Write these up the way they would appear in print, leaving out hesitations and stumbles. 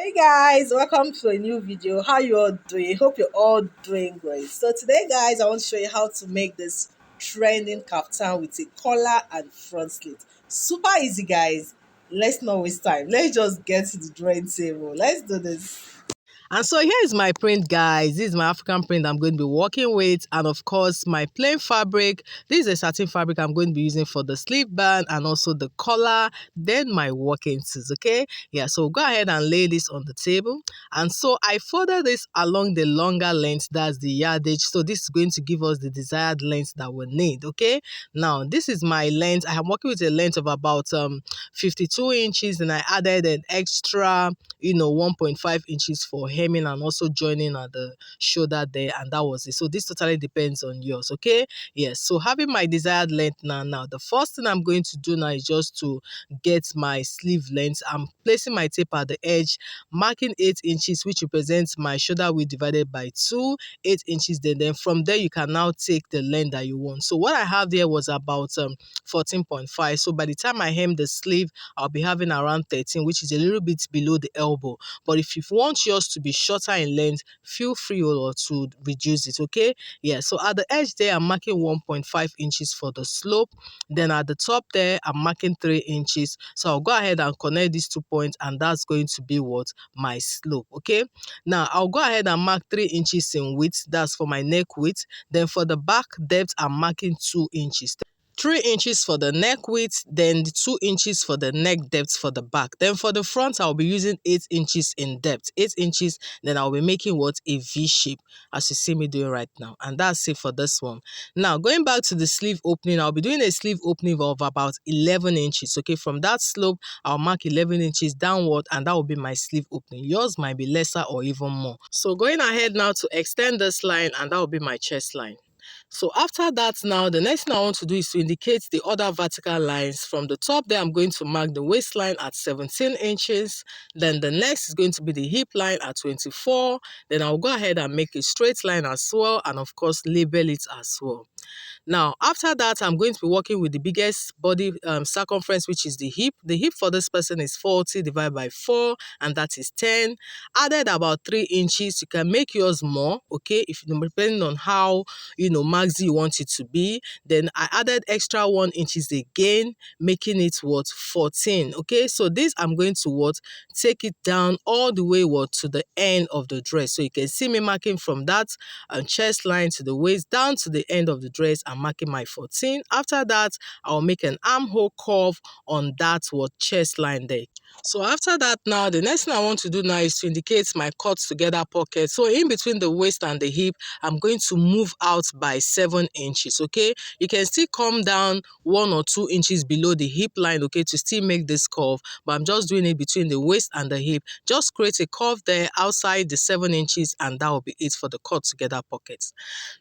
Hey guys, welcome to a new video. How you all doing? Hope you're all doing great. So today guys, I want to show you how to make this trending kaftan with a collar and front slit. Super easy guys. Let's not waste time. Let's just get to the drawing table. Let's do this. And so here is my print, guys. This is my African print I'm going to be working with. And of course, my plain fabric. This is a satin fabric I'm going to be using for the sleeve band and also the collar. Then my working tools, okay? Yeah, so go ahead and lay this on the table. And so I folded this along the longer length, that's the yardage. So this is going to give us the desired length that we need, okay? Now, this is my length. I am working with a length of about 52 inches, and I added an extra 1.5 inches for hemming and also joining at the shoulder there, and that was it. So this totally depends on yours, okay? Yes, so having my desired length now, the first thing I'm going to do now is just to get my sleeve length. I'm placing my tape at the edge, marking 8 inches, which represents my shoulder width divided by 2, 8 inches. Then from there you can now take the length that you want. So what I have there was about 14.5. So by the time I hem the sleeve, I'll be having around 13, which is a little bit below the elbow. But if you want yours to be shorter in length, feel free to reduce it, okay? Yeah, so at the edge there, I'm marking 1.5 inches for the slope. Then at the top there, I'm marking 3 inches. So I'll go ahead and connect these 2 points, and that's going to be what? My slope, okay? Now, I'll go ahead and mark 3 inches in width. That's for my neck width. Then for the back depth, I'm marking 2 inches. 3 inches for the neck width, then the 2 inches for the neck depth for the back. Then for the front, I'll be using 8 inches in depth. 8 inches, then I'll be making what? A V shape, as you see me doing right now. And that's it for this one. Now, going back to the sleeve opening, I'll be doing a sleeve opening of about 11 inches. Okay, from that slope, I'll mark 11 inches downward, and that will be my sleeve opening. Yours might be lesser or even more. So going ahead now to extend this line, and that will be my chest line. So after that now, the next thing I want to do is to indicate the other vertical lines. From the top there, I'm going to mark the waistline at 17 inches. Then the next is going to be the hip line at 24. Then I'll go ahead and make a straight line as well, and of course label it as well. Now, after that, I'm going to be working with the biggest body circumference, which is the hip. The hip for this person is 40 divided by 4, and that is 10. Added about 3 inches. You can make yours more, okay, if depending on how, maxi you want it to be. Then I added extra 1 inches again, making it what? 14, okay? So this, I'm going to what? Take it down all the way what? To the end of the dress. So you can see me marking from that chest line to the waist down to the end of the dress. I'm marking my 14. After that, I'll make an armhole curve on that chest line there. So after that now, the next thing I want to do now is to indicate my cut together pocket. So in between the waist and the hip, I'm going to move out by 7 inches, okay? You can still come down 1 or 2 inches below the hip line, okay, to still make this curve, but I'm just doing it between the waist and the hip. Just create a curve there outside the 7 inches, and that will be it for the cut together pockets.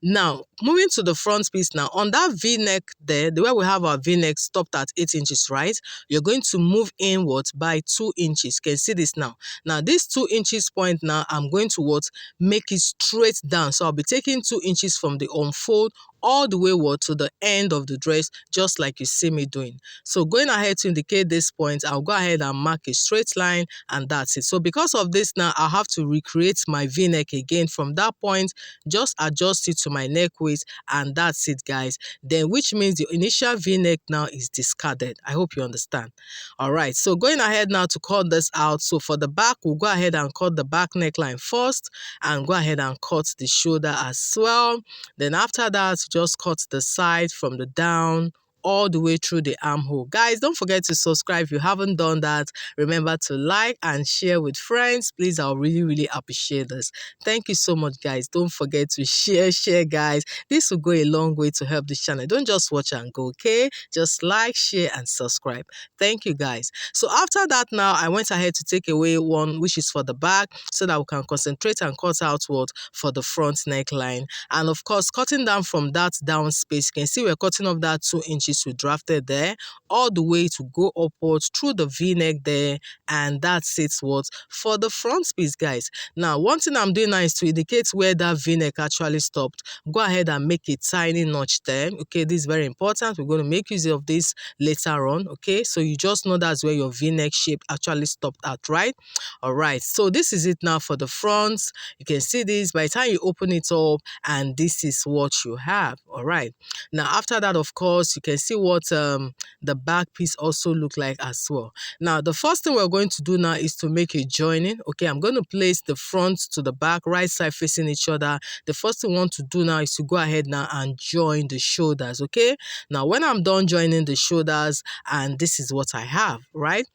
Now, moving to the front piece now, on that V-neck there, the way we have our V-neck stopped at 8 inches, right? You're going to move inwards by 2 inches. You can see this now. Now, this 2 inches point now, I'm going to what? Make it straight down. So I'll be taking 2 inches from the unfold all the way to the end of the dress, just like you see me doing. So going ahead to indicate this point, I'll go ahead and mark a straight line, and that's it. So because of this now, I'll have to recreate my V-neck again from that point, just adjust it to my neck width, and that's it, guys. Then which means the initial V-neck now is discarded. I hope you understand. All right, so going ahead now to cut this out. So for the back, we'll go ahead and cut the back neckline first, and go ahead and cut the shoulder as well. Then after that, just cut the side from the down all the way through the armhole. Guys, don't forget to subscribe if you haven't done that. Remember to like and share with friends. Please, I'll really appreciate this. Thank you so much, guys. Don't forget to share, guys. This will go a long way to help this channel. Don't just watch and go, okay? Just like, share, and subscribe. Thank you, guys. So after that now, I went ahead to take away one, which is for the back, so that we can concentrate and cut out what? For the front neckline. And of course, cutting down from that down space, you can see we're cutting off that 2 inches inches we drafted there, all the way to go upwards through the v-neck there, and that's it what for the front piece, guys. Now one thing I'm doing now is to indicate where that v-neck actually stopped. Go ahead and make a tiny notch there. Okay, this is very important. We're going to make use of this later on. Okay, so you just know that's where your v-neck shape actually stopped at, right? All right, so this is it now for the front. You can see this by the time you open it up, and this is what you have. All right, now after that, of course, you can see what the back piece also look like as well. Now the first thing we're going to do now is to make a joining. Okay, I'm going to place the front to the back, right side facing each other. The first thing we want to do now is to go ahead now and join the shoulders. Okay, now when I'm done joining the shoulders, and this is what I have, right?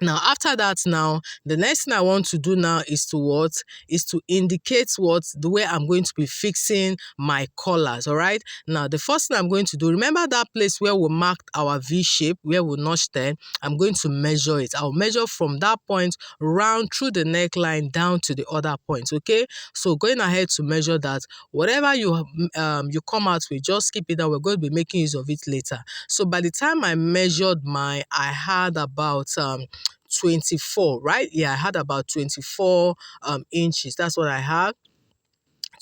Now, after that, now, the next thing I want to do now is to what? Is to indicate what? The way I'm going to be fixing my collars, all right? Now, the first thing I'm going to do, remember that place where we marked our V shape, where we notched there? I'm going to measure it. I'll measure from that point round through the neckline down to the other point, okay? So, going ahead to measure that, whatever you come out with, just keep it down. We're going to be making use of it later. So, by the time I measured I had about 24, right? Yeah, I had about 24 inches. That's what I had.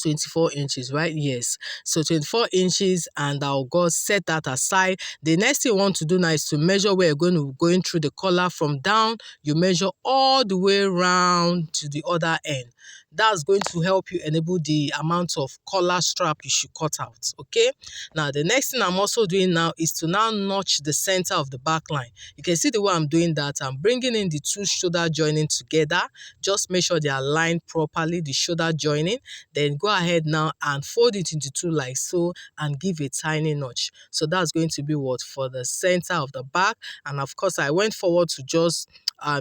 24 inches, right? Yes. So 24 inches, and I'll go set that aside. The next thing you want to do now is to measure where you're going through the collar from down. You measure all the way around to the other end. That's going to help you enable the amount of collar strap you should cut out. Okay. Now the next thing I'm also doing now is to now notch the center of the back line. You can see the way I'm doing that. I'm bringing in the two shoulder joining together. Just make sure they are aligned properly, the shoulder joining. Then go ahead now and fold it into two like so, and give a tiny notch. So that's going to be what for the center of the back. And of course, I went forward to just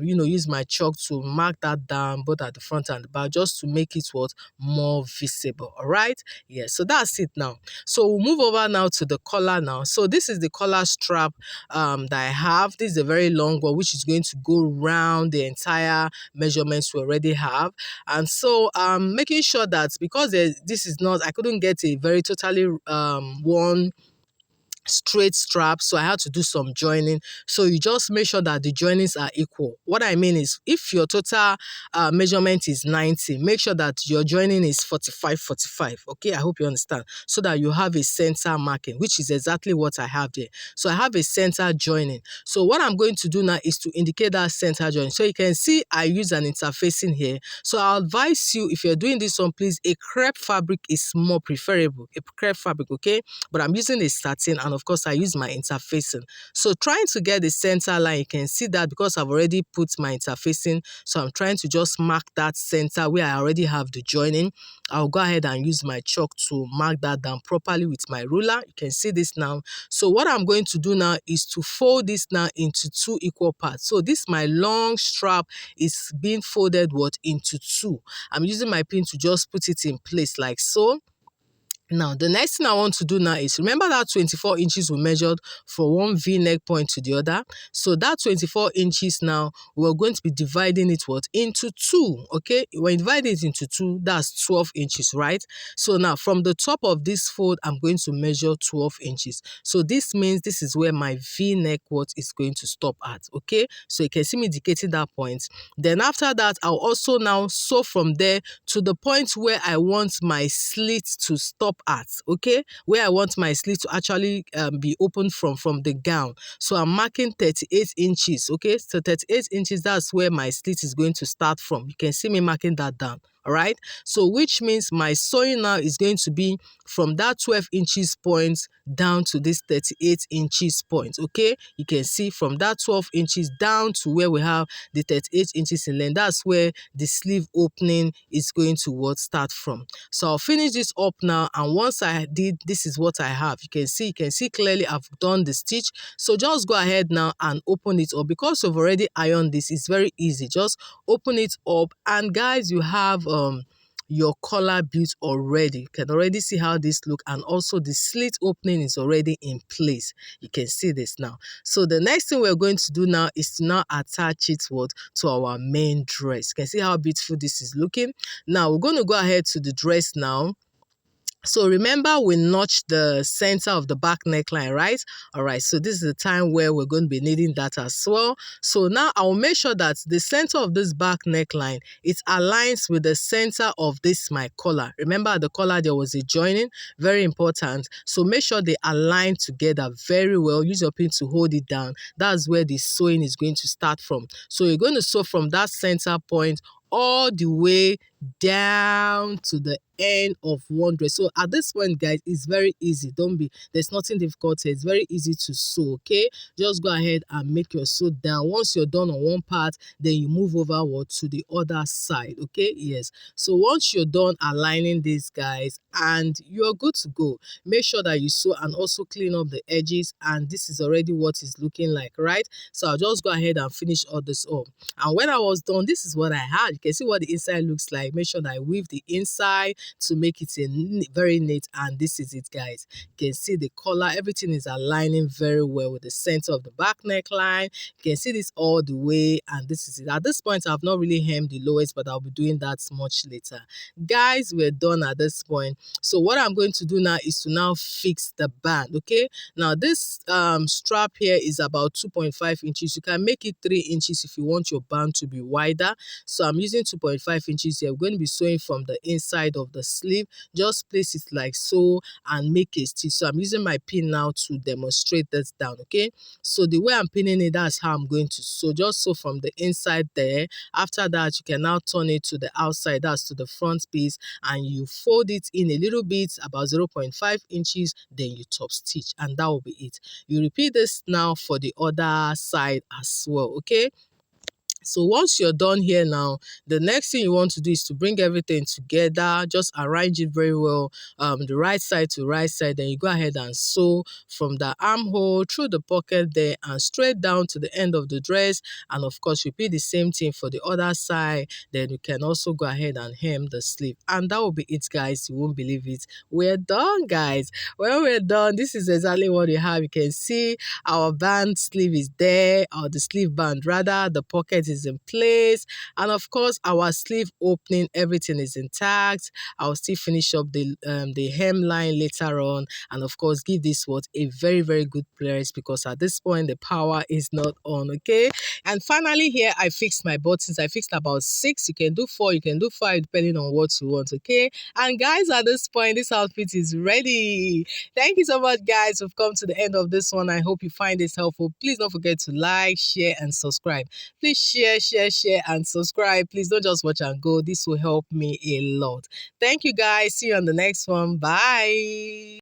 use my chalk to mark that down both at the front and the back, just to make it what more visible. All right, yeah, so that's it now. So we'll move over now to the collar now. So this is the collar strap that I have. This is a very long one, which is going to go round the entire measurements we already have. And so making sure that, because this is not, I couldn't get a very totally one straight strap, so I had to do some joining. So you just make sure that the joinings are equal. What I mean is, if your total measurement is 90, make sure that your joining is 45. Okay, I hope you understand, so that you have a center marking, which is exactly what I have there. So I have a center joining. So what I'm going to do now is to indicate that center joining. So you can see I use an interfacing here. So I'll advise you, if you're doing this one, please, a crepe fabric is more preferable. A crepe fabric, okay? But I'm using a satin, and of course I use my interfacing. So trying to get the center line, you can see that because I've already put my interfacing, so I'm trying to just mark that center where I already have the joining. I'll go ahead and use my chalk to mark that down properly with my ruler. You can see this now. So what I'm going to do now is to fold this now into two equal parts. So this, my long strap, is being folded into two. I'm using my pin to just put it in place like so. Now, the next thing I want to do now is, remember that 24 inches we measured from one V-neck point to the other. So that 24 inches now, we're going to be dividing it into two, okay? When you divide it into two, that's 12 inches, right? So now, from the top of this fold, I'm going to measure 12 inches. So this means this is where my V-neck is going to stop at, okay? So you can see me indicating that point. Then after that, I'll also now sew from there to the point where I want my slit to stop at, okay, where I want my slit to actually be open from the gown. So I'm marking 38 inches, okay? So 38 inches, that's where my slit is going to start from. You can see me marking that down. All right, so which means my sewing now is going to be from that 12 inches point down to this 38 inches point. Okay, you can see from that 12 inches down to where we have the 38 inches in length. That's where the sleeve opening is going to start from. So I'll finish this up now, and once I did, this is what I have. You can see clearly I've done the stitch. So just go ahead now and open it up. Because you've already ironed this, it's very easy. Just open it up, and guys, you have your collar built already. You can already see how this look, and also the slit opening is already in place. You can see this now. So the next thing we're going to do now is to now attach it to our main dress. You can see how beautiful this is looking. Now we're going to go ahead to the dress now. So remember, we notched the center of the back neckline, right? All right, so this is the time where we're going to be needing that as well. So now I'll make sure that the center of this back neckline, it aligns with the center of this my collar. Remember at the collar there was a joining, very important. So make sure they align together very well. Use your pin to hold it down. That's where the sewing is going to start from. So you're going to sew from that center point all the way down to the end of one dress. So at this point, guys, it's very easy. Don't be, there's nothing difficult here. It's very easy to sew, okay? Just go ahead and make your sew down. Once you're done on one part, then you move over to the other side, okay? Yes. So once you're done aligning these, guys, and you're good to go, make sure that you sew and also clean up the edges. And this is already what it's looking like, right? So I'll just go ahead and finish all this up. And when I was done, this is what I had. You can see what the inside looks like. Make sure that I weave the inside to make it very neat. And this is it, guys. You can see the collar. Everything is aligning very well with the center of the back neckline. You can see this all the way. And this is it. At this point, I've not really hemmed the lowest, but I'll be doing that much later. Guys, we're done at this point. So what I'm going to do now is to now fix the band, okay? Now, this strap here is about 2.5 inches. You can make it 3 inches if you want your band to be wider. So I'm using 2.5 inches here. I'm going to be sewing from the inside of the sleeve. Just place it like so and make a stitch. So I'm using my pin now to demonstrate this down, okay? So the way I'm pinning it, that's how I'm going to sew. Just sew from the inside there. After that, you can now turn it to the outside, that's to the front piece, and you fold it in a little bit, about 0.5 inches, then you top stitch, and that will be it. You repeat this now for the other side as well, okay? So once you're done here now, the next thing you want to do is to bring everything together. Just arrange it very well, the right side to right side. Then you go ahead and sew from the armhole through the pocket there and straight down to the end of the dress. And of course, repeat the same thing for the other side. Then you can also go ahead and hem the sleeve. And that will be it, guys. You won't believe it. We're done, guys. When we're done, this is exactly what we have. You can see our band sleeve is there, or the sleeve band rather. The pocket is in place, and of course our sleeve opening, everything is intact. I'll still finish up the hemline later on, and of course give this a very good press, because at this point the power is not on, okay? And finally here I fixed my buttons. I fixed about 6. You can do 4, you can do 5, depending on what you want, okay? And guys, at this point this outfit is ready. Thank you so much, guys. We've come to the end of this one. I hope you find this helpful. Please don't forget to like, share, and subscribe. Please share, and subscribe. Please don't just watch and go. This will help me a lot. Thank you, guys. See you on the next one. Bye.